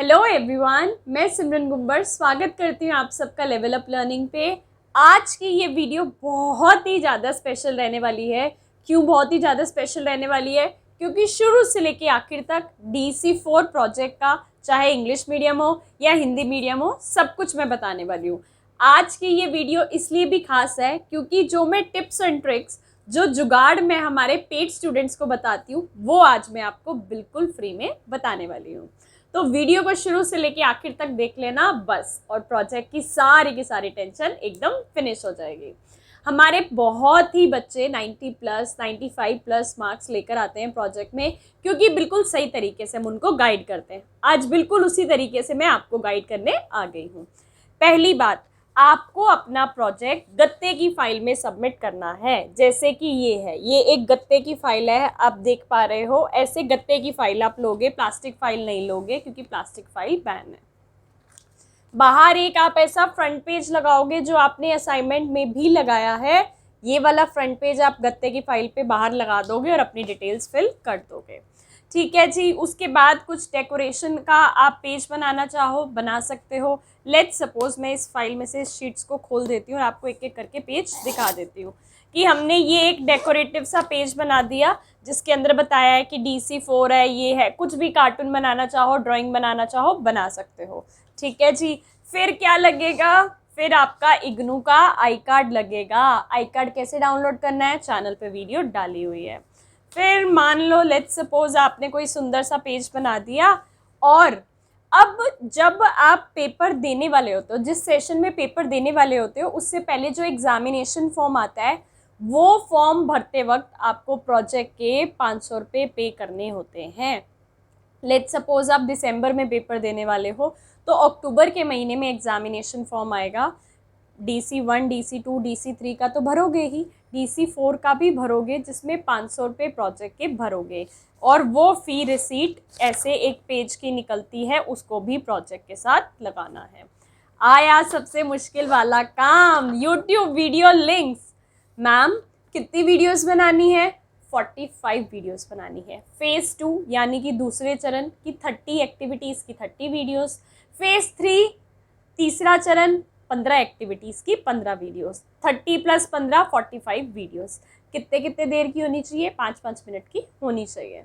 Hello everyone, मैं सिमरन गुंबर स्वागत करती हूँ आप सबका लेवल अप लर्निंग पे। आज की ये वीडियो बहुत ही ज़्यादा स्पेशल रहने वाली है। क्यों बहुत ही ज़्यादा स्पेशल रहने वाली है? क्योंकि शुरू से लेके आखिर तक DC4 प्रोजेक्ट का, चाहे इंग्लिश मीडियम हो या हिंदी मीडियम हो, सब कुछ मैं बताने वाली हूँ। आज की ये वीडियो इसलिए भी खास है क्योंकि जो मैं टिप्स एंड ट्रिक्स, जो जुगाड़ मैं हमारे पेड स्टूडेंट्स को बताती हूँ, वो आज मैं आपको बिल्कुल फ्री में बताने वाली हूँ। तो वीडियो को शुरू से लेके आखिर तक देख लेना बस, और प्रोजेक्ट की सारी टेंशन एकदम फिनिश हो जाएगी। हमारे बहुत ही बच्चे 90+, 95+ मार्क्स लेकर आते हैं प्रोजेक्ट में, क्योंकि बिल्कुल सही तरीके से हम उनको गाइड करते हैं। आज बिल्कुल उसी तरीके से मैं आपको गाइड करने आ गई हूँ। पहली बात, आपको अपना प्रोजेक्ट गत्ते की फाइल में सबमिट करना है। जैसे कि ये है, ये एक गत्ते की फाइल है, आप देख पा रहे हो। ऐसे गत्ते की फाइल आप लोगे, प्लास्टिक फाइल नहीं लोगे क्योंकि प्लास्टिक फाइल बैन है। बाहर एक आप ऐसा फ्रंट पेज लगाओगे जो आपने असाइनमेंट में भी लगाया है। ये वाला फ्रंट पेज आप गत्ते की फाइल पे बाहर लगा दोगे और अपनी डिटेल्स फिल कर दोगे। ठीक है जी। उसके बाद कुछ डेकोरेशन का आप पेज बनाना चाहो बना सकते हो। लेट्स सपोज मैं इस फाइल में से शीट्स को खोल देती हूँ और आपको एक एक करके पेज दिखा देती हूँ कि हमने ये एक डेकोरेटिव सा पेज बना दिया जिसके अंदर बताया है कि DC4 है, ये है। कुछ भी कार्टून बनाना चाहो, ड्राइंग बनाना चाहो, बना सकते हो। ठीक है जी। फिर क्या लगेगा? फिर आपका इग्नू का आई कार्ड लगेगा। आई कार्ड कैसे डाउनलोड करना है, चैनल पे वीडियो डाली हुई है। फिर मान लो लेट्स सपोज आपने कोई सुंदर सा पेज बना दिया, और अब जब आप पेपर देने वाले होते हो, जिस सेशन में पेपर देने वाले होते हो, उससे पहले जो एग्जामिनेशन फॉर्म आता है, वो फॉर्म भरते वक्त आपको प्रोजेक्ट के 500 रुपये पे करने होते हैं। लेट्स सपोज आप दिसंबर में पेपर देने वाले हो, तो अक्टूबर के महीने में एग्जामिनेशन फॉर्म आएगा। DC1, DC2, DC3 का तो भरोगे ही, DC4 का भी भरोगे, जिसमें 500 रुपये प्रोजेक्ट के भरोगे। और वो फ़ी रिसीट ऐसे एक पेज की निकलती है, उसको भी प्रोजेक्ट के साथ लगाना है। आया सबसे मुश्किल वाला काम, यूट्यूब वीडियो लिंक्स। मैम कितनी वीडियोस बनानी है? 45 वीडियोस बनानी है। फेज़ 2 यानी कि दूसरे चरण की 30 एक्टिविटीज़ की 30 वीडियोस। फेज़ 3 तीसरा चरण 15 एक्टिविटीज़ की 15 वीडियोस। 30 + 15 45 वीडियोस। कितने कितने देर की होनी चाहिए? 5-5 मिनट की होनी चाहिए।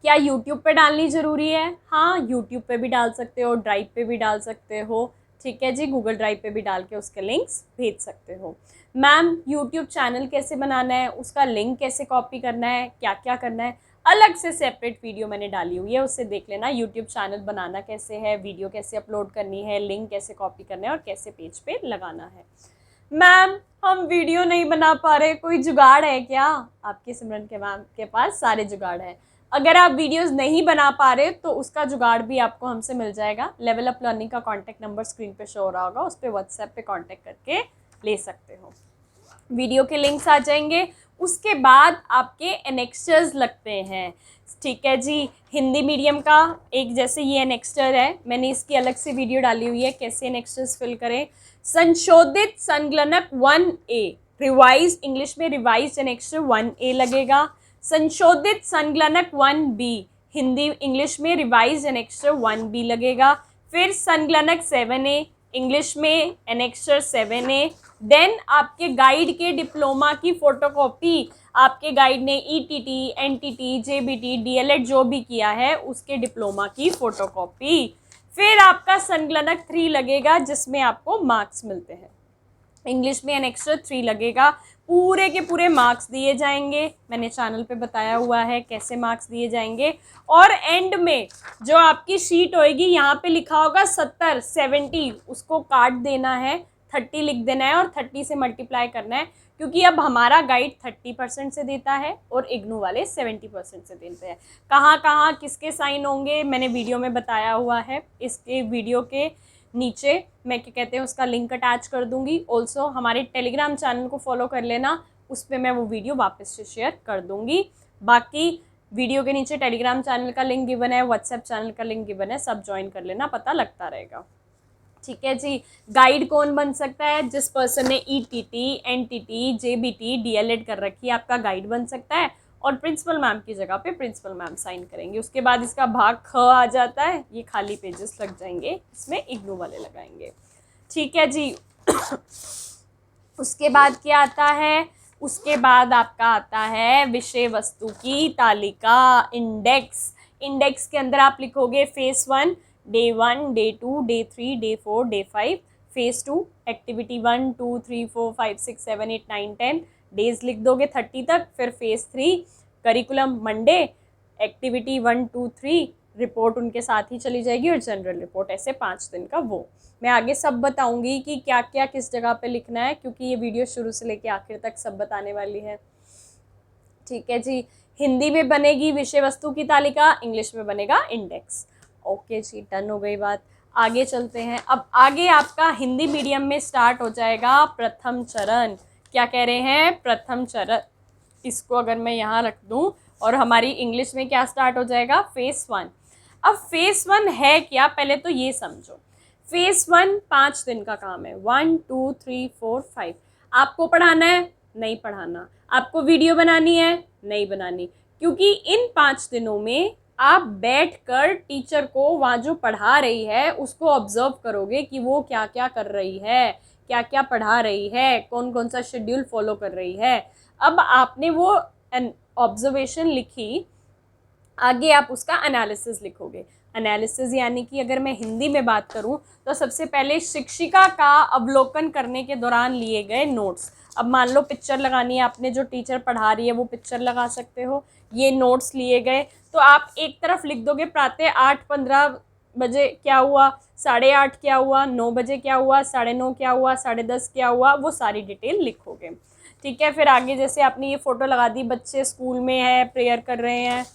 क्या यूट्यूब पे डालनी ज़रूरी है? हाँ, यूट्यूब पे भी डाल सकते हो, ड्राइव पे भी डाल सकते हो। ठीक है जी, गूगल ड्राइव पे भी डाल के उसके लिंक्स भेज सकते हो। मैम यूट्यूब चैनल कैसे बनाना है, उसका लिंक कैसे कॉपी करना है, क्या क्या करना है, अलग से सेपरेट वीडियो मैंने डाली हुई है, उससे देख लेना। यूट्यूब चैनल बनाना कैसे है, वीडियो कैसे अपलोड करनी है, लिंक कैसे कॉपी करना है और कैसे पेज पे लगाना है। मैम हम वीडियो नहीं बना पा रहे, कोई जुगाड़ है क्या? आपके सिमरन के मैम के पास सारे जुगाड़ हैं। अगर आप वीडियोस नहीं बना पा रहे तो उसका जुगाड़ भी आपको हमसे मिल जाएगा। लेवल अप लर्निंग का कॉन्टैक्ट नंबर स्क्रीन पे शो हो रहा होगा, उस पर व्हाट्सएप पे कॉन्टैक्ट करके ले सकते हो। वीडियो के लिंक्स आ जाएंगे। उसके बाद आपके एनेक्स्चर्स लगते हैं। ठीक है जी। हिंदी मीडियम का एक, जैसे ये एनेक्स्चर है, मैंने इसकी अलग से वीडियो डाली हुई है कैसे एनेक्स्चर्स फिल करें। संशोधित संगलनक 1A, रिवाइज इंग्लिश में रिवाइज एनेक्स्चर 1A लगेगा। संशोधित संगलनक 1B, हिंदी इंग्लिश में रिवाइज एनेक्स्चर 1B लगेगा। फिर संगलनक 7A, इंग्लिश में एनेक्स्चर 7A। देन आपके गाइड के डिप्लोमा की फ़ोटोकॉपी, आपके गाइड ने ETT, NTT, JBT, DLED जो भी किया है उसके डिप्लोमा की फ़ोटोकॉपी। फिर आपका संगलनक 3 लगेगा जिसमें आपको मार्क्स मिलते हैं। इंग्लिश में एनेक्स्चर 3 लगेगा, पूरे के पूरे मार्क्स दिए जाएंगे। मैंने चैनल पे बताया हुआ है कैसे मार्क्स दिए जाएंगे। और एंड में जो आपकी शीट होएगी, यहाँ पे लिखा होगा 70, 70, उसको काट देना है, 30 लिख देना है और 30 से मल्टीप्लाई करना है, क्योंकि अब हमारा गाइड 30% से देता है और इग्नू वाले 70% से देते हैं। कहाँ कहाँ किसके साइन होंगे मैंने वीडियो में बताया हुआ है। इसके वीडियो के नीचे मैं क्या कहते हैं उसका लिंक अटैच कर दूंगी। ऑल्सो हमारे टेलीग्राम चैनल को फॉलो कर लेना, उस पर मैं वो वीडियो वापस से शेयर कर दूंगी। बाकी वीडियो के नीचे टेलीग्राम चैनल का लिंक गिवन है, व्हाट्सएप चैनल का लिंक गिवन है, सब ज्वाइन कर लेना, पता लगता रहेगा। ठीक है जी। गाइड कौन बन सकता है? जिस पर्सन ने ETT, NTT, JBT, DLED कर रखी है, आपका गाइड बन सकता है। और प्रिंसिपल मैम की जगह पे प्रिंसिपल मैम साइन करेंगे। उसके बाद इसका भाग ख आ जाता है, ये खाली पेजेस लग जाएंगे, इसमें इग्नू वाले लगाएंगे। ठीक है जी। उसके बाद क्या आता है, उसके बाद आपका आता है विषय वस्तु की तालिका, इंडेक्स। इंडेक्स के अंदर आप लिखोगे phase 1 day 1, day 2, day 3, day 4, day 5, phase 2 activity 1, 2, 3, 4, 5, 6, 7, 8, 9, 10 days लिख दोगे 30 तक। फिर phase 3 curriculum Monday, activity 1, 2, 3, report उनके साथ ही चली जाएगी और जनरल रिपोर्ट, ऐसे 5 दिन का वो। मैं आगे सब बताऊंगी कि क्या क्या किस जगह पे लिखना है, क्योंकि ये वीडियो शुरू से लेके आखिर तक सब बताने वाली है। ठीक है जी। हिंदी में बनेगी विषय वस्तु की तालिका, इंग्लिश में बनेगा इंडेक्स। ओके जी, डन हो गई बात। आगे चलते हैं। अब आगे आपका हिंदी मीडियम में स्टार्ट हो जाएगा प्रथम चरण। क्या कह रहे हैं, प्रथम चरण। इसको अगर मैं यहाँ रख दूँ और हमारी इंग्लिश में क्या स्टार्ट हो जाएगा, फेज 1। अब फेज 1 है क्या, पहले तो ये समझो। फेज 1 5 दिन का काम है, 1, 2, 3, 4, 5। आपको पढ़ाना है, नहीं पढ़ाना। आपको वीडियो बनानी है, नहीं बनानी, क्योंकि इन 5 दिनों में आप बैठकर टीचर को वहाँ जो पढ़ा रही है उसको ऑब्जर्व करोगे कि वो क्या क्या कर रही है, क्या क्या पढ़ा रही है, कौन कौन सा शेड्यूल फॉलो कर रही है। अब आपने वो ऑब्जर्वेशन लिखी, आगे आप उसका एनालिसिस लिखोगे। एनालिसिस यानी कि अगर मैं हिंदी में बात करूं तो सबसे पहले शिक्षिका का अवलोकन करने के दौरान लिए गए नोट्स। अब मान लो पिक्चर लगानी है, आपने जो टीचर पढ़ा रही है वो पिक्चर लगा सकते हो। ये नोट्स लिए गए तो आप एक तरफ लिख दोगे प्रातः 8:15 बजे क्या हुआ, 8:30 क्या हुआ, 9 बजे क्या हुआ, 9:30 क्या हुआ, 10:30 क्या हुआ, वो सारी डिटेल लिखोगे। ठीक है। फिर आगे जैसे आपने ये फ़ोटो लगा दी, बच्चे स्कूल में है, प्रेयर कर रहे हैं।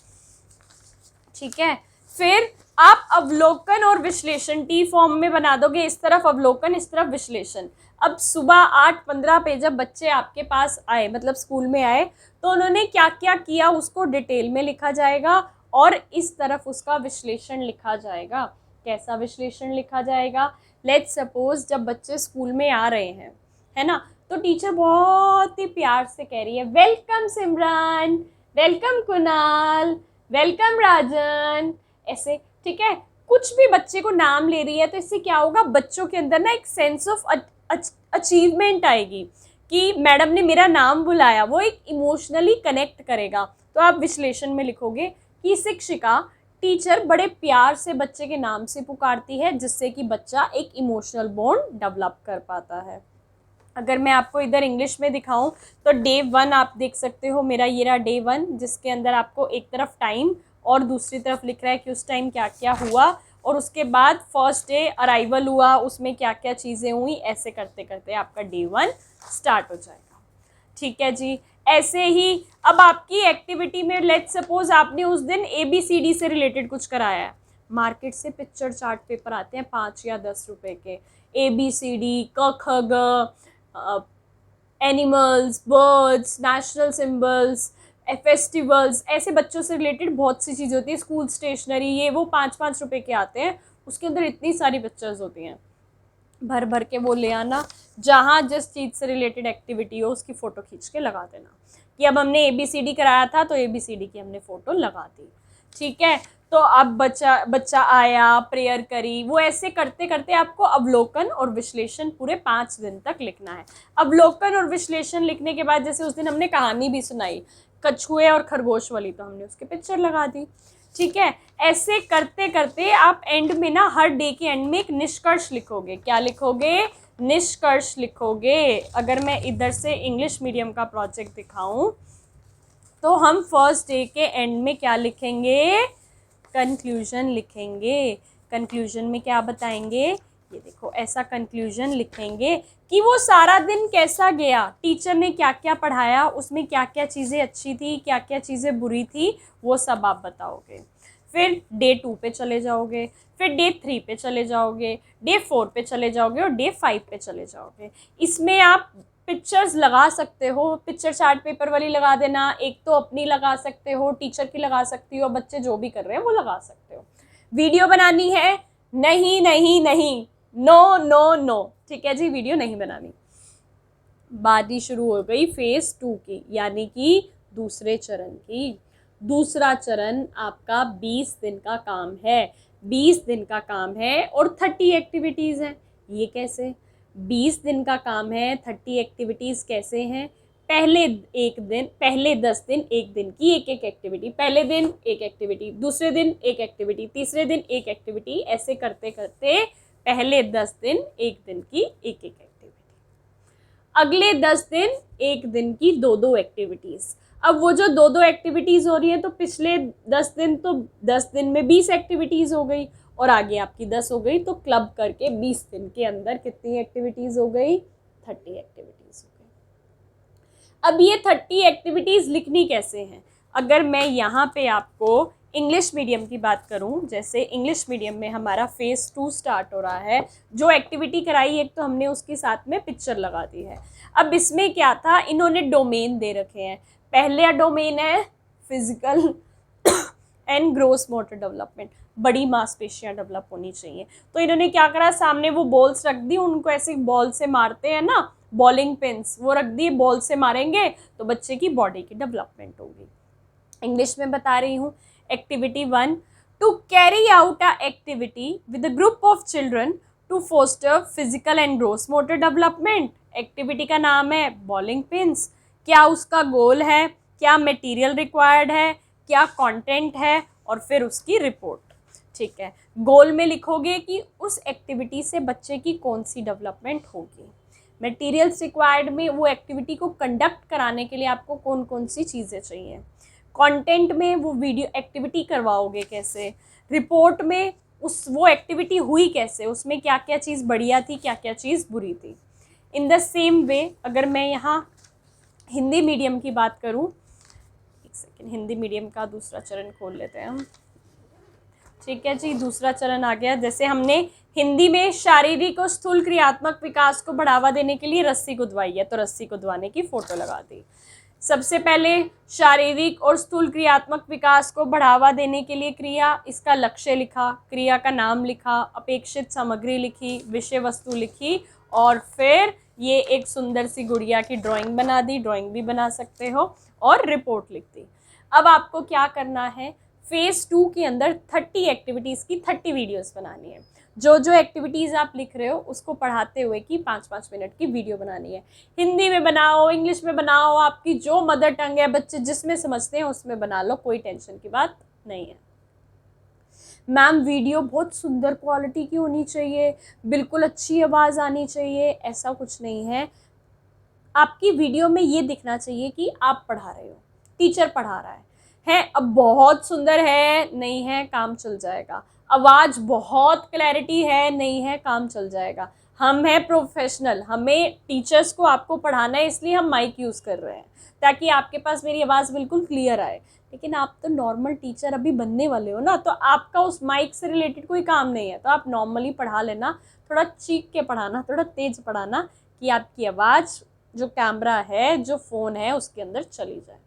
ठीक है। फिर आप अवलोकन और विश्लेषण टी फॉर्म में बना दोगे, इस तरफ अवलोकन, इस तरफ विश्लेषण। अब सुबह 8:15 पे जब बच्चे आपके पास आए, मतलब स्कूल में आए, तो उन्होंने क्या क्या किया उसको डिटेल में लिखा जाएगा और इस तरफ उसका विश्लेषण लिखा जाएगा। कैसा विश्लेषण लिखा जाएगा, लेट्स सपोज जब बच्चे स्कूल में आ रहे हैं, है ना, तो टीचर बहुत ही प्यार से कह रही है वेलकम सिमरन, वेलकम कुणाल, वेलकम राजन, ऐसे। ठीक है। कुछ भी बच्चे को नाम ले रही है तो इससे क्या होगा, बच्चों के अंदर ना एक सेंस ऑफ अचीवमेंट आएगी कि मैडम ने मेरा नाम बुलाया, वो एक इमोशनली कनेक्ट करेगा। तो आप विश्लेषण में लिखोगे कि शिक्षिका, टीचर बड़े प्यार से बच्चे के नाम से पुकारती है, जिससे कि बच्चा एक इमोशनल बॉन्ड डेवलप कर पाता है। अगर मैं आपको इधर इंग्लिश में दिखाऊं तो डे 1 आप देख सकते हो, मेरा ये रहा डे 1, जिसके अंदर आपको एक तरफ टाइम और दूसरी तरफ लिख रहा है कि उस टाइम क्या क्या हुआ, और उसके बाद फर्स्ट डे अराइवल हुआ, उसमें क्या क्या चीज़ें हुई, ऐसे करते करते आपका डे 1 स्टार्ट हो जाएगा। ठीक है जी। ऐसे ही अब आपकी एक्टिविटी में लेट्स सपोज आपने उस दिन ABCD से रिलेटेड कुछ कराया है। मार्केट से पिक्चर चार्ट पेपर आते हैं 5 या 10 रुपए के, ABCD, क ख ग, animals, birds, national symbols, festivals, ऐसे बच्चों से रिलेटेड बहुत सी चीज़ें होती है। स्कूल स्टेशनरी, ये वो 5-5 रुपए के आते हैं, उसके अंदर इतनी सारी पिक्चर्स होती हैं, भर भर के वो ले आना। जहाँ जिस चीज़ से रिलेटेड एक्टिविटी हो उसकी फ़ोटो खींच के लगा देना कि अब हमने ABCD कराया था तो ABCD की हमने फ़ोटो लगा दी। ठीक है। तो अब बच्चा आया, प्रेयर करी, वो ऐसे करते करते आपको अवलोकन और विश्लेषण पूरे 5 दिन तक लिखना है। अवलोकन और विश्लेषण लिखने के बाद जैसे उस दिन हमने कहानी भी सुनाई कछुए और खरगोश वाली, तो हमने उसके पिक्चर लगा दी। ठीक है। ऐसे करते करते आप एंड में ना, हर डे के एंड में एक निष्कर्ष लिखोगे। क्या लिखोगे, निष्कर्ष लिखोगे। अगर मैं इधर से इंग्लिश मीडियम का प्रोजेक्ट दिखाऊं तो हम फर्स्ट डे के एंड में क्या लिखेंगे, कंक्लूजन लिखेंगे। कंक्लूजन में क्या बताएंगे, ये देखो ऐसा कंक्लूजन लिखेंगे कि वो सारा दिन कैसा गया, टीचर ने क्या क्या पढ़ाया, उसमें क्या क्या चीज़ें अच्छी थी, क्या क्या चीज़ें बुरी थी, वो सब आप बताओगे। फिर डे 2 पे चले जाओगे, फिर डे 3 पे चले जाओगे, डे 4 पे चले जाओगे और डे 5 पे चले जाओगे। इसमें आप पिक्चर्स लगा सकते हो, पिक्चर चार्ट पेपर वाली लगा देना, एक तो अपनी लगा सकते हो, टीचर की लगा सकती हो, बच्चे जो भी कर रहे हैं वो लगा सकते हो। वीडियो बनानी है, नहीं नहीं नहीं, नो नो नो। ठीक है जी, वीडियो नहीं बनानी। बारी शुरू हो गई फेज 2 की, यानी कि दूसरे चरण की। दूसरा चरण आपका 20 दिन का काम है, 20 दिन का काम है और 30 एक्टिविटीज़ हैं। ये कैसे? 20 दिन का काम है, 30 एक्टिविटीज़ कैसे हैं? पहले 10 दिन एक दिन की एक एक एक्टिविटी, पहले दिन एक एक्टिविटी, दूसरे दिन एक एक्टिविटी, तीसरे दिन एक एक्टिविटी, ऐसे करते करते पहले 10 दिन एक दिन की एक एक एक्टिविटी, अगले 10 दिन एक दिन की दो दो एक्टिविटीज़। अब वो जो दो दो एक्टिविटीज़ हो रही है तो पिछले 10 दिन तो 10 दिन में 20 एक्टिविटीज़ हो गई और आगे आपकी 10 हो गई, तो क्लब करके 20 दिन के अंदर कितनी एक्टिविटीज़ हो गई? 30 एक्टिविटीज़ हो गई। अब ये 30 एक्टिविटीज़ लिखनी कैसे हैं? अगर मैं यहाँ पे आपको इंग्लिश मीडियम की बात करूँ, जैसे इंग्लिश मीडियम में हमारा फेज़ 2 स्टार्ट हो रहा है, जो एक्टिविटी कराई एक तो हमने उसके साथ में पिक्चर लगा दी है। अब इसमें क्या था, इन्होंने डोमेन दे रखे हैं। पहला डोमेन है physical and gross motor development, बड़ी मांसपेशियां डेवलप होनी चाहिए। तो इन्होंने क्या करा, सामने वो बॉल्स रख दी, उनको ऐसे बॉल से मारते हैं ना, बॉलिंग पिन्स, वो रख दिए, बॉल से मारेंगे तो बच्चे की बॉडी की डेवलपमेंट होगी। इंग्लिश में बता रही हूँ। Activity 1, to carry out a activity with a group of children to foster physical and gross motor development. Activity का नाम है बॉलिंग पिन्स। क्या उसका गोल है, क्या मटेरियल रिक्वायर्ड है, क्या कंटेंट है, और फिर उसकी रिपोर्ट। ठीक है, गोल में लिखोगे कि उस एक्टिविटी से बच्चे की कौन सी डेवलपमेंट होगी। मटेरियल्स रिक्वायर्ड में वो एक्टिविटी को कंडक्ट कराने के लिए आपको कौन कौन सी चीज़ें चाहिए। कंटेंट में वो वीडियो एक्टिविटी करवाओगे कैसे। रिपोर्ट में वो एक्टिविटी हुई कैसे, उसमें क्या क्या चीज़ बढ़िया थी, क्या क्या चीज़ बुरी थी। इन द सेम वे अगर मैं यहाँ हिंदी मीडियम की बात करूँ, एक सेकेंड, हिंदी मीडियम का दूसरा चरण खोल लेते हैं हम। ठीक है जी, दूसरा चरण आ गया। जैसे हमने हिंदी में शारीरिक और स्थूल क्रियात्मक विकास को बढ़ावा देने के लिए रस्सी कुदवाई है, तो रस्सी कुदवाने की फोटो लगा दी। सबसे पहले शारीरिक और स्थूल क्रियात्मक विकास को बढ़ावा देने के लिए क्रिया, इसका लक्ष्य लिखा, क्रिया का नाम लिखा, अपेक्षित सामग्री लिखी, विषय वस्तु लिखी, और फिर ये एक सुंदर सी गुड़िया की ड्राइंग बना दी, ड्राइंग भी बना सकते हो, और रिपोर्ट लिख दी। अब आपको क्या करना है, फेज़ 2 के अंदर 30 एक्टिविटीज़ की 30 वीडियोस बनानी है। जो जो एक्टिविटीज़ आप लिख रहे हो उसको पढ़ाते हुए की 5-5 मिनट की वीडियो बनानी है। हिंदी में बनाओ, इंग्लिश में बनाओ, आपकी जो मदर टंग है, बच्चे जिसमें समझते हैं उसमें बना लो, कोई टेंशन की बात नहीं है। मैम वीडियो बहुत सुंदर क्वालिटी की होनी चाहिए, बिल्कुल अच्छी आवाज़ आनी चाहिए, ऐसा कुछ नहीं है। आपकी वीडियो में ये दिखना चाहिए कि आप पढ़ा रहे हो, टीचर पढ़ा रहा है। अब बहुत सुंदर है, नहीं है, काम चल जाएगा। आवाज़ बहुत क्लैरिटी है, नहीं है, काम चल जाएगा। हम हैं प्रोफेशनल, हमें टीचर्स को आपको पढ़ाना है, इसलिए हम माइक यूज़ कर रहे हैं ताकि आपके पास मेरी आवाज़ बिल्कुल क्लियर आए। लेकिन आप तो नॉर्मल टीचर अभी बनने वाले हो ना, तो आपका उस माइक से रिलेटेड कोई काम नहीं है, तो आप नॉर्मली पढ़ा लेना, थोड़ा चीख के पढ़ाना, थोड़ा तेज़ पढ़ाना, कि आपकी आवाज़ जो कैमरा है, जो फ़ोन है, उसके अंदर चली जाए।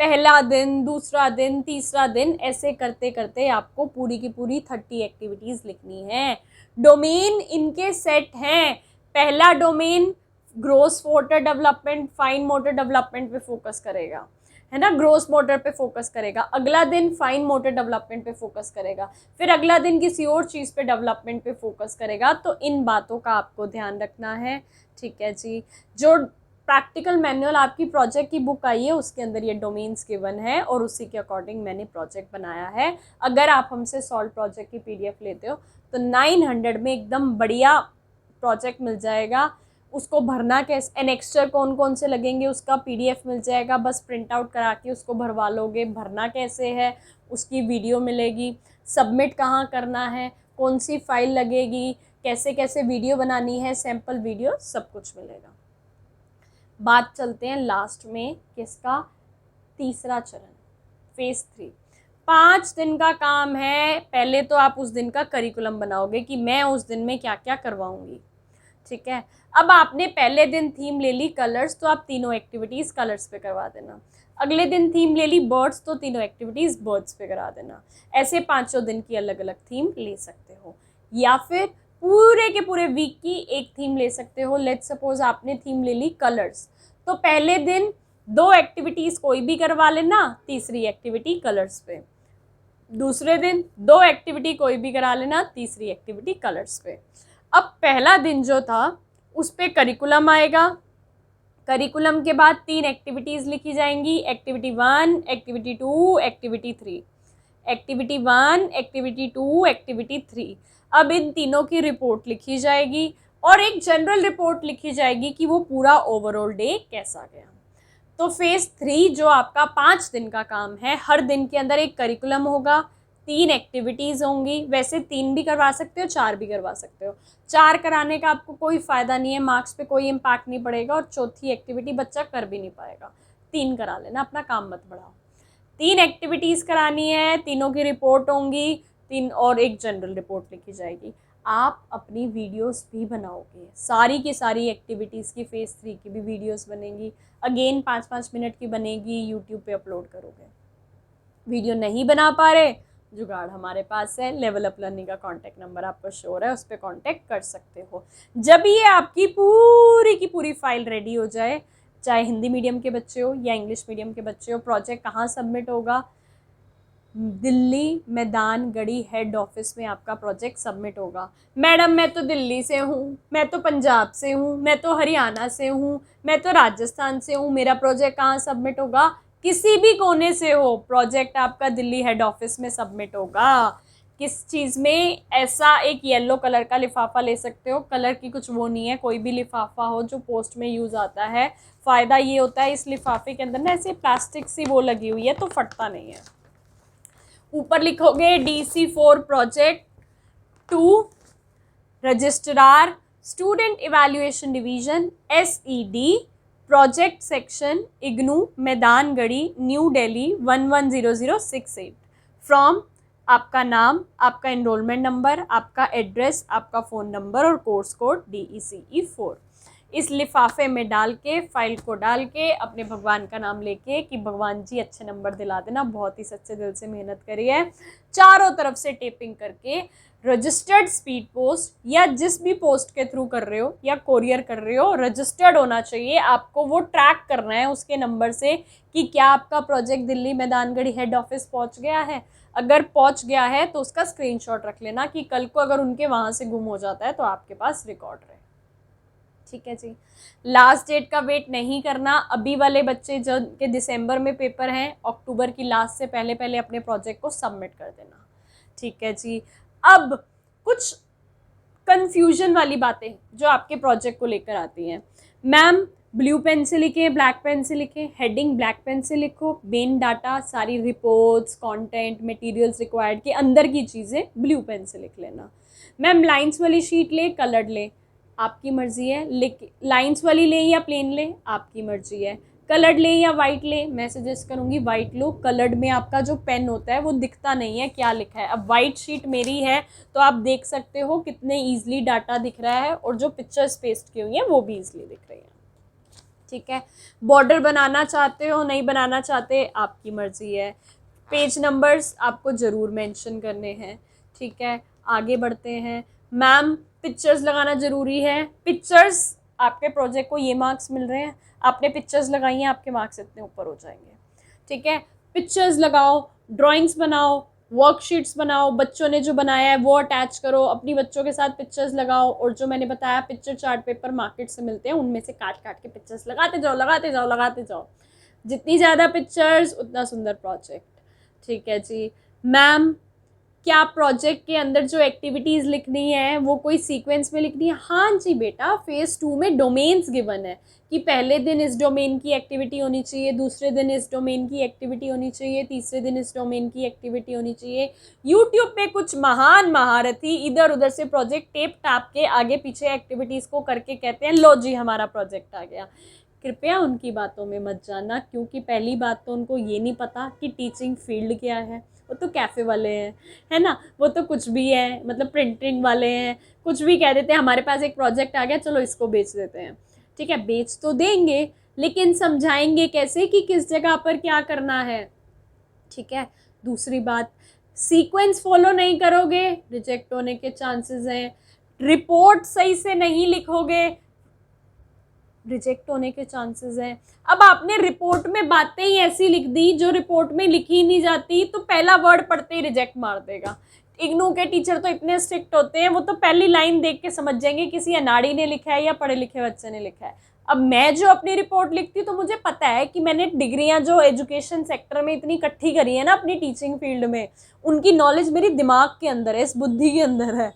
पहला दिन, दूसरा दिन, तीसरा दिन, ऐसे करते करते आपको पूरी की पूरी 30 एक्टिविटीज़ लिखनी है। डोमेन इनके सेट हैं। पहला domain gross motor development, fine motor development पे फोकस करेगा, है ना, ग्रोस मोटर पे फोकस करेगा। अगला दिन फाइन मोटर डेवलपमेंट पे फोकस करेगा, फिर अगला दिन किसी और चीज़ पे डेवलपमेंट पे फोकस करेगा। तो इन बातों का आपको ध्यान रखना है। ठीक है जी, जो प्रैक्टिकल मैनुअल आपकी प्रोजेक्ट की बुक आई है उसके अंदर ये डोमेन्स गिवन है और उसी के अकॉर्डिंग मैंने प्रोजेक्ट बनाया है। अगर आप हमसे सॉल्व प्रोजेक्ट की PDF लेते हो तो 900 में एकदम बढ़िया प्रोजेक्ट मिल जाएगा। उसको भरना कैसे, एनेक्स्चर कौन कौन से लगेंगे उसका PDF मिल जाएगा, बस प्रिंट आउट करा के उसको भरवा लोगे। भरना कैसे है उसकी वीडियो मिलेगी, सबमिट कहाँ करना है, कौन सी फाइल लगेगी, कैसे कैसे वीडियो बनानी है, सैम्पल वीडियो, सब कुछ मिलेगा। बात चलते हैं लास्ट में किसका, तीसरा चरण, फेज़ 3। 5 दिन का काम है। पहले तो आप उस दिन का करिकुलम बनाओगे कि मैं उस दिन में क्या क्या करवाऊंगी। ठीक है, अब आपने पहले दिन थीम ले ली कलर्स, तो आप तीनों एक्टिविटीज़ कलर्स पे करवा देना। अगले दिन थीम ले ली बर्ड्स, तो तीनों एक्टिविटीज़ बर्ड्स पे करा देना। ऐसे 5 दिन की अलग अलग थीम ले सकते हो, या फिर पूरे के पूरे वीक की एक थीम ले सकते हो। लेट्स सपोज आपने थीम ले ली कलर्स, तो पहले दिन 2 एक्टिविटीज़ कोई भी करवा लेना, तीसरी एक्टिविटी कलर्स पे। दूसरे दिन 2 एक्टिविटी कोई भी करा लेना, तीसरी एक्टिविटी कलर्स पे। अब पहला दिन जो था उस पे करिकुलम आएगा। करिकुलम के बाद 3 एक्टिविटीज़ लिखी जाएंगी, activity 1, activity 2, activity 3। Activity 1, activity 2, activity 3। अब इन तीनों की रिपोर्ट लिखी जाएगी और एक जनरल रिपोर्ट लिखी जाएगी कि वो पूरा ओवरऑल डे कैसा गया। तो फेज़ 3 जो आपका 5 दिन का काम है, हर दिन के अंदर एक करिकुलम होगा, 3 एक्टिविटीज़ होंगी। वैसे 3 भी करवा सकते हो, 4 भी करवा सकते हो। 4 कराने का आपको कोई फ़ायदा नहीं है, मार्क्स पे कोई इम्पैक्ट नहीं पड़ेगा और चौथी एक्टिविटी बच्चा कर भी नहीं पाएगा। 3 करा लेना, अपना काम मत बढ़ाओ। 3 एक्टिविटीज़ करानी है, तीनों की रिपोर्ट होंगी, 3 और एक जनरल रिपोर्ट लिखी जाएगी। आप अपनी वीडियोस भी बनाओगे, सारी की सारी एक्टिविटीज़ की, फेज़ 3 की भी वीडियोस बनेंगी। अगेन 5-5 मिनट की बनेगी, यूट्यूब पे अपलोड करोगे। वीडियो नहीं बना पा रहे, जुगाड़ हमारे पास है, लेवल अप लर्निंग का कॉन्टैक्ट नंबर आपको शो हो रहा है, उस पर कॉन्टैक्ट कर सकते हो। जब ये आपकी पूरी की पूरी फाइल रेडी हो जाए, चाहे हिंदी मीडियम के बच्चे हो या इंग्लिश मीडियम के बच्चे हो, प्रोजेक्ट कहाँ सबमिट होगा? दिल्ली मैदानगढ़ी हेड ऑफिस में आपका प्रोजेक्ट सबमिट होगा। मैडम मैं तो दिल्ली से हूँ, मैं तो पंजाब से हूँ, मैं तो हरियाणा से हूँ, मैं तो राजस्थान से हूँ, मेरा प्रोजेक्ट कहाँ सबमिट होगा? किसी भी कोने से हो, प्रोजेक्ट आपका दिल्ली हेड ऑफिस में सबमिट होगा। किस चीज़ में? ऐसा एक येलो कलर का लिफाफा ले सकते हो, कलर की कुछ वो नहीं है, कोई भी लिफाफा हो जो पोस्ट में यूज़ आता है। फ़ायदा ये होता है इस लिफाफे के अंदर ना ऐसे प्लास्टिक सी वो लगी हुई है तो फटता नहीं है। ऊपर लिखोगे DC4 project 2 registrar student evaluation division SED project section IGNOU Maidangarhi new Delhi 110068। From आपका नाम, आपका एनरोलमेंट नंबर, आपका एड्रेस, आपका फ़ोन नंबर और कोर्स कोड DECE4 इस लिफाफे में डाल के, फाइल को डाल के, अपने भगवान का नाम लेके कि भगवान जी अच्छे नंबर दिला देना, बहुत ही सच्चे दिल से मेहनत करी है, चारों तरफ से टेपिंग करके रजिस्टर्ड स्पीड पोस्ट या जिस भी पोस्ट के थ्रू कर रहे हो या कोरियर कर रहे हो, रजिस्टर्ड होना चाहिए। आपको वो ट्रैक करना है उसके नंबर से कि क्या आपका project Delhi Maidangarhi head office पहुंच गया है। अगर पहुंच गया है तो उसका स्क्रीनशॉट रख लेना कि कल को अगर उनके वहाँ से गुम हो जाता है तो आपके पास रिकॉर्ड रहे। ठीक है जी। लास्ट डेट का वेट नहीं करना। अभी वाले बच्चे जो के दिसंबर में पेपर हैं, अक्टूबर की लास्ट से पहले पहले अपने प्रोजेक्ट को सबमिट कर देना। ठीक है जी। अब कुछ कंफ्यूजन वाली बातें जो आपके प्रोजेक्ट को लेकर आती हैं। मैम ब्लू पेन से लिखें, ब्लैक पेन से लिखें? हेडिंग ब्लैक पेन से लिखो, मेन डाटा, सारी रिपोर्ट्स, कंटेंट, मटेरियल्स रिक्वायर्ड के अंदर की चीज़ें ब्लू पेन से लिख लेना। मैम लाइंस वाली शीट ले, कलर्ड ले, आपकी मर्ज़ी है। लिख लाइंस वाली ले या प्लेन ले, आपकी मर्ज़ी है। कलर्ड ले या वाइट ले, मैं सजेस्ट करूँगी वाइट लो। कलर्ड में आपका जो पेन होता है वो दिखता नहीं है क्या लिखा है। अब वाइट शीट मेरी है तो आप देख सकते हो कितने ईजिली डाटा दिख रहा है और जो पिक्चर्स पेस्ट की हुई हैं वो भी ईजिली दिख रही हैं। ठीक है। बॉर्डर बनाना चाहते हो, नहीं बनाना चाहते, आपकी मर्ज़ी है। पेज नंबर्स आपको ज़रूर मेंशन करने हैं। ठीक है, आगे बढ़ते हैं। मैम पिक्चर्स लगाना ज़रूरी है। पिक्चर्स, आपके प्रोजेक्ट को ये मार्क्स मिल रहे हैं, आपने पिक्चर्स लगाई हैं, आपके मार्क्स इतने ऊपर हो जाएंगे। ठीक है, पिक्चर्स लगाओ, ड्राइंग्स बनाओ, वर्कशीट्स बनाओ, बच्चों ने जो बनाया है वो अटैच करो, अपनी बच्चों के साथ पिक्चर्स लगाओ। और जो मैंने बताया पिक्चर चार्ट पेपर मार्केट से मिलते हैं, उनमें से काट काट के पिक्चर्स लगाते जाओ, लगाते जाओ, लगाते जाओ। जितनी ज़्यादा पिक्चर्स उतना सुंदर प्रोजेक्ट। ठीक है जी। मैम क्या प्रोजेक्ट के अंदर जो एक्टिविटीज़ लिखनी है वो कोई सीक्वेंस में लिखनी है? हाँ जी बेटा, फेज़ 2 में डोमेन्स गिवन है कि पहले दिन इस डोमेन की एक्टिविटी होनी चाहिए, दूसरे दिन इस डोमेन की एक्टिविटी होनी चाहिए, तीसरे दिन इस डोमेन की एक्टिविटी होनी चाहिए। यूट्यूब पे कुछ महान महारथी इधर उधर से प्रोजेक्ट टेप टाप के आगे पीछे एक्टिविटीज़ को करके कहते हैं लो जी हमारा प्रोजेक्ट आ गया। कृपया उनकी बातों में मत जाना, क्योंकि पहली बात तो उनको ये नहीं पता कि टीचिंग फील्ड क्या है। वो तो कैफ़े वाले हैं, है ना, वो तो कुछ भी है, मतलब प्रिंटिंग वाले हैं, कुछ भी कह देते हैं हमारे पास एक प्रोजेक्ट आ गया चलो इसको बेच देते हैं। ठीक है, बेच तो देंगे लेकिन समझाएंगे कैसे कि किस जगह पर क्या करना है। ठीक है। दूसरी बात, सीक्वेंस फॉलो नहीं करोगे रिजेक्ट होने के चांसेस हैं। रिपोर्ट सही से नहीं लिखोगे, रिजेक्ट होने के चांसेस हैं। अब आपने रिपोर्ट में बातें ही ऐसी लिख दी जो रिपोर्ट में लिखी ही नहीं जाती, तो पहला वर्ड पढ़ते ही रिजेक्ट मार देगा। इग्नू के टीचर तो इतने स्ट्रिक्ट होते हैं, वो तो पहली लाइन देख के समझ जाएंगे किसी अनाड़ी ने लिखा है या पढ़े लिखे बच्चे ने लिखा है। अब मैं जो अपनी रिपोर्ट लिखती हूँ तो मुझे पता है कि मैंने डिग्रियां जो एजुकेशन सेक्टर में इतनी इकट्ठी करी है ना अपनी टीचिंग फील्ड में, उनकी नॉलेज मेरी दिमाग के अंदर है, इस बुद्धि के अंदर है।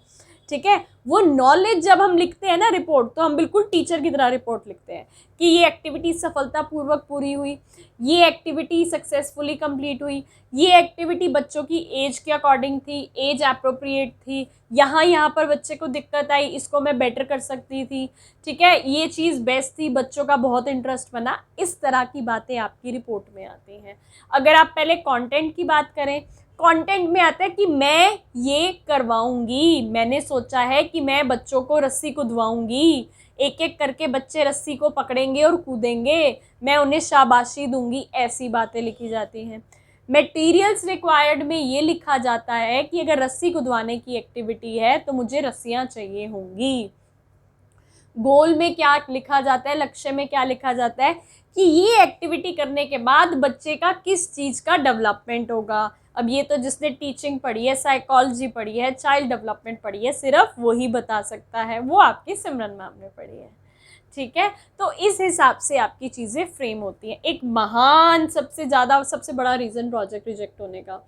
ठीक है, वो नॉलेज जब हम लिखते हैं ना रिपोर्ट, तो हम बिल्कुल टीचर की तरह रिपोर्ट लिखते हैं कि ये एक्टिविटी सफलतापूर्वक पूरी हुई, ये एक्टिविटी सक्सेसफुली कंप्लीट हुई, ये एक्टिविटी बच्चों की एज के अकॉर्डिंग थी, एज अप्रोप्रिएट थी, यहाँ पर बच्चे को दिक्कत आई, इसको मैं बेटर कर सकती थी। ठीक है, ये चीज़ बेस्ट थी, बच्चों का बहुत इंटरेस्ट बना। इस तरह की बातें आपकी रिपोर्ट में आती हैं। अगर आप पहले कंटेंट की बात करें, कंटेंट में आता है कि मैं ये करवाऊंगी, मैंने सोचा है कि मैं बच्चों को रस्सी कूदवाऊंगी, एक एक करके बच्चे रस्सी को पकड़ेंगे और कूदेंगे, मैं उन्हें शाबाशी दूंगी, ऐसी बातें लिखी जाती हैं। मटेरियल्स रिक्वायर्ड में ये लिखा जाता है कि अगर रस्सी कूदवाने की एक्टिविटी है तो मुझे रस्सियाँ चाहिए होंगी। गोल में क्या लिखा जाता है, लक्ष्य में क्या लिखा जाता है कि ये एक्टिविटी करने के बाद बच्चे का किस चीज़ का डेवलपमेंट होगा। अब ये तो जिसने टीचिंग पढ़ी है, साइकोलॉजी पढ़ी है, चाइल्ड डेवलपमेंट पढ़ी है, सिर्फ वही बता सकता है, वो आपकी सिमरन मैम ने पढ़ी है। ठीक है, तो इस हिसाब से आपकी चीज़ें फ्रेम होती हैं। एक महान सबसे बड़ा रीज़न प्रोजेक्ट रिजेक्ट होने का,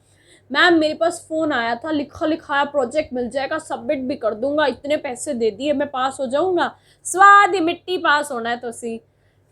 मैम मेरे पास फ़ोन आया था, लिखा लिखाया प्रोजेक्ट मिल जाएगा, सबमिट भी कर दूंगा, इतने पैसे दे दिए, मैं पास हो जाऊंगा। स्वाद ही मिट्टी, पास होना है तो सी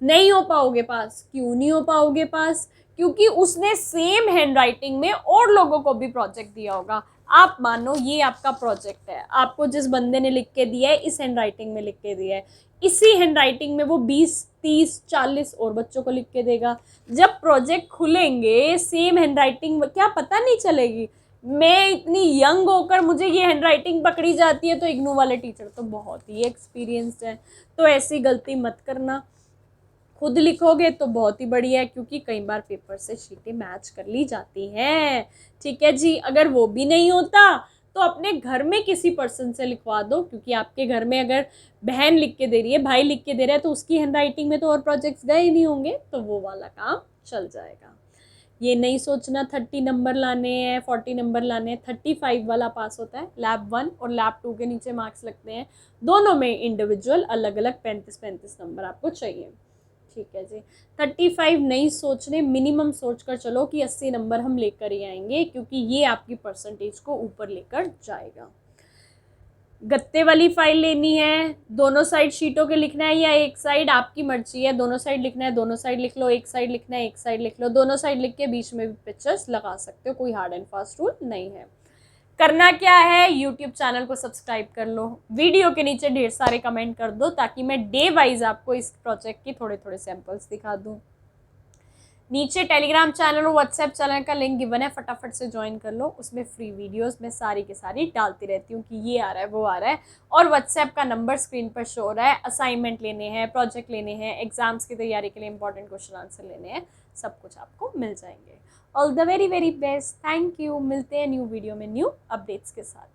नहीं हो पाओगे पास। क्यों नहीं हो पाओगे पास? क्योंकि उसने सेम हैंड राइटिंग में और लोगों को भी प्रोजेक्ट दिया होगा। आप मानो ये आपका प्रोजेक्ट है, आपको जिस बंदे ने लिख के दिया है इस हैंड राइटिंग में लिख के दिया है, इसी हैंड राइटिंग में वो 20, 30, 40 और बच्चों को लिख के देगा। जब प्रोजेक्ट खुलेंगे सेम हैंड राइटिंग, क्या पता नहीं चलेगी। मैं इतनी यंग होकर मुझे ये हैंड राइटिंग पकड़ी जाती है, तो इग्नू वाले टीचर तो बहुत ही एक्सपीरियंस्ड है। तो ऐसी गलती मत करना, खुद लिखोगे तो बहुत ही बढ़िया है, क्योंकि कई बार पेपर से शीटें मैच कर ली जाती हैं। ठीक है जी, अगर वो भी नहीं होता तो अपने घर में किसी पर्सन से लिखवा दो, क्योंकि आपके घर में अगर बहन लिख के दे रही है, भाई लिख के दे रहा है, तो उसकी हैंड राइटिंग में तो और प्रोजेक्ट्स गए नहीं होंगे, तो वो वाला काम चल जाएगा। ये नहीं सोचना 30 नंबर लाने हैं, 40 नंबर लाने हैं। 35 वाला पास होता है, लैब 1 और लैब 2 के नीचे मार्क्स लगते हैं, दोनों में इंडिविजुअल अलग अलग 35-35 नंबर आपको चाहिए। ठीक है जी, 35 नहीं सोचने, मिनिमम सोच कर चलो कि 80 नंबर हम लेकर ही आएंगे, क्योंकि ये आपकी परसेंटेज को ऊपर लेकर जाएगा। गत्ते वाली फाइल लेनी है, दोनों साइड शीटों के लिखना है या एक साइड, आपकी मर्जी है। दोनों साइड लिखना है, दोनों साइड लिख लो, एक साइड लिखना है, एक साइड लिख लो। दोनों साइड लिख के बीच में भी पिक्चर्स लगा सकते हो, कोई हार्ड एंड फास्ट रूल नहीं है। करना क्या है, यूट्यूब चैनल को सब्सक्राइब कर लो, वीडियो के नीचे ढेर सारे कमेंट कर दो, ताकि मैं डे वाइज आपको इस प्रोजेक्ट की थोड़े थोड़े सैंपल्स दिखा दूँ। नीचे टेलीग्राम चैनल और व्हाट्सएप चैनल का लिंक गिवन है, फटाफट से ज्वाइन कर लो। उसमें फ्री वीडियोस मैं सारी की सारी डालती रहती हूँ कि ये आ रहा है, वो आ रहा है। और व्हाट्सएप का नंबर स्क्रीन पर शो हो रहा है। असाइनमेंट लेने हैं, प्रोजेक्ट लेने हैं, एग्जाम्स की तैयारी के लिए इंपॉर्टेंट क्वेश्चन आंसर लेने हैं, सब कुछ आपको मिल जाएंगे। All the very very best, thank you. मिलते हैं न्यू वीडियो में न्यू अपडेट्स के साथ।